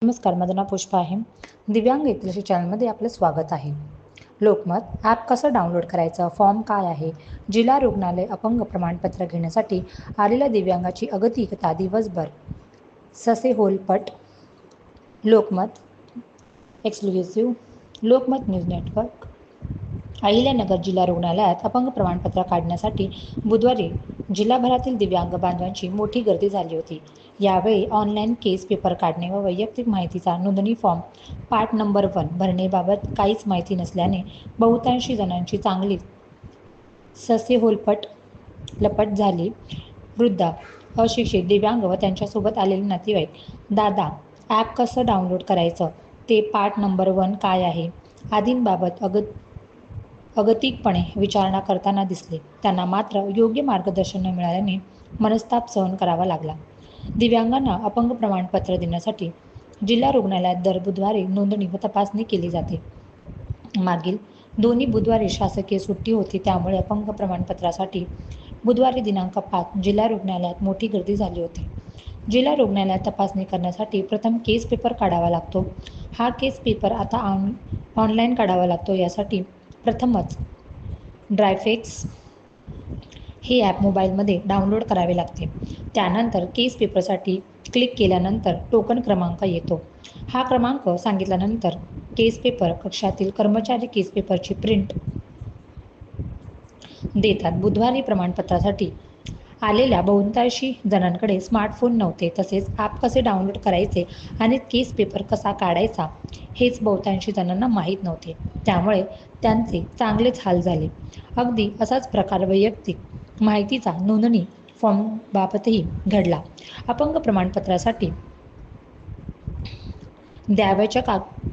नमस्कार, माझं नाव पुष्पा आहे. दिव्यांग इतिहास चॅनलमध्ये आपलं स्वागत आहे. लोकमत ॲप कसं डाउनलोड करायचं, फॉर्म काय आहे, जिल्हा रुग्णालय अपंग प्रमाणपत्र घेण्यासाठी आलेल्या दिव्यांगाची अगतिकता दिवसभर ससेहोलपट. Lokmat exclusive. Lokmat news network. Ahilyanagar जिल्हा रुग्णालयात अपंग प्रमाणपत्र काढण्यासाठी बुधवारी जिल्हाभरातील दिव्यांग बांधवांची मोठी गर्दी झाली होती. यावेळी ऑनलाईन केस पेपर काढणे व वैयक्तिक माहितीचा नोंदणी फॉर्म पार्ट नंबर 1 भरण्याबाबत काहीच माहिती नसल्याने बहुतांशी जणांची चांगलीच ससेहोलपट झाली. वृद्ध, अशिक्षित, दिव्यांग व त्यांच्यासोबत आलेले नातेवाईक, दादा, ॲप कसं डाउनलोड करायचं, ते पार्ट नंबर 1 काय आहे, आदींबाबत अगतिकपणे विचारणा करताना दिसले. त्यांना मात्र योग्य मार्गदर्शन न मिळाल्याने मनस्ताप सहन करावा लागला. दिव्यांगांना अपंग प्रमाणपत्र देण्यासाठी जिल्हा रुग्णालयात दर बुधवारी नोंदणी व तपासणी केली जाते. मागील दोन्ही बुधवारी शासकीय सुट्टी होती, त्यामुळे अपंग प्रमाणपत्रासाठी बुधवारी दिनांक 5 जिल्हा रुग्णालयात मोठी गर्दी झाली होती. जिल्हा रुग्णालयात तपासणी करण्यासाठी प्रथम केस पेपर काढावा लागतो. हा केस पेपर आता ऑनलाईन काढावा लागतो. यासाठी प्रथमच ड्रायफेक्स हे ॲप मोबाईलमध्ये डाउनलोड करावे लागते. त्यानंतर केस पेपरसाठी क्लिक केल्यानंतर टोकन क्रमांक येतो. हा क्रमांक सांगितल्यानंतर केस पेपर कक्षातील कर्मचारी केस पेपरची प्रिंट देतात. बुधवारी प्रमाणपत्रासाठी आलेल्या बहुतांशी जणांकडे स्मार्टफोन नव्हते. तसेच ॲप कसे डाउनलोड करायचे आणि केस पेपर कसा काढायचा हेच बहुतांशी जणांना माहीत नव्हते. त्यामुळे त्यांचे चांगलेच हाल झाले. अगदी असाच प्रकार वैयक्तिक माहितीचा नोंदणी फॉर्मबाबतही घडला. अपंग प्रमाणपत्रासाठी द्यावयाच्या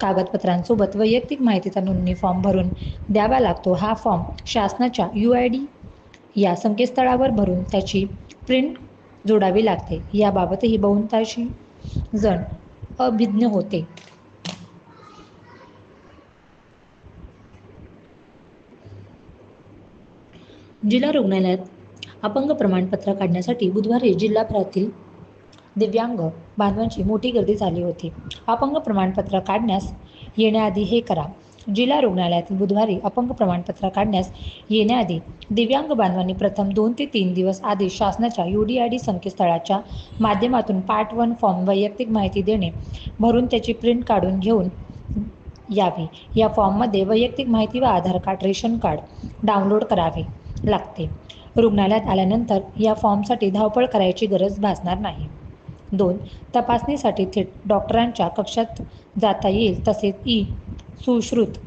कागदपत्रांसोबत वैयक्तिक माहितीचा नोंदणी फॉर्म भरून द्यावा लागतो. हा फॉर्म शासनाच्या UID या संकेतस्थळावर भरून त्याची प्रिंट जोडावी लागते. याबाबतही बहुतांशी जण अभिज्ञ होते. जिल्हा रुग्णालयात अपंग प्रमाणपत्र काढण्यासाठी बुधवारी जिल्हाभरातील दिव्यांग बांधवांची मोठी गर्दी झाली होती. अपंग प्रमाणपत्र काढण्यास येण्याआधी हे करा. जिल्हा रुग्णालयातील बुधवारी अपंग प्रमाणपत्र काढण्यास येण्याआधी दिव्यांग बांधवांनी प्रथम 2 ते 3 दिवस आधी शासनाच्या UID संकेतस्थळाच्या माध्यमातून पार्ट 1 फॉर्म वैयक्तिक माहिती देणे भरून त्याची प्रिंट काढून घेऊन यावी. या फॉर्ममध्ये वैयक्तिक माहिती व आधार कार्ड, रेशन कार्ड डाउनलोड करावे लागते. रुग्णालयात आल्यानंतर या फॉर्मसाठी धावपळ करायची गरज भासणार नाही. 2. तपासणीसाठी थेट डॉक्टरांच्या कक्षात जाता येईल. तसेच सुश्रुत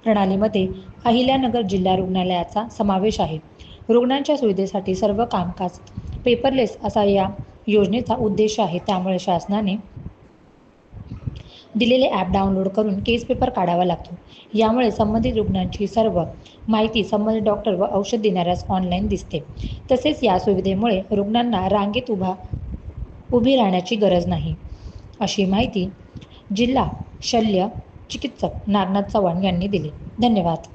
प्रणालीमध्ये अहिल्यानगर जिल्हा रुग्णालयाचा समावेश आहे. रुग्णांच्या सुविधेसाठी सर्व कामकाज पेपरलेस असा या योजनेचा उद्देश आहे. त्यामुळे शासनाने दिलेले ॲप डाउनलोड करून केस पेपर काढावा लागतो. यामुळे संबंधित रुग्णांची सर्व माहिती संबंधित डॉक्टर व औषध देणाऱ्यास ऑनलाईन दिसते. तसेच या सुविधेमुळे रुग्णांना रांगेत उभी राहण्याची गरज नाही, अशी माहिती जिल्हा शल्य चिकित्सक नागनाथ चव्हाण यांनी दिली. धन्यवाद.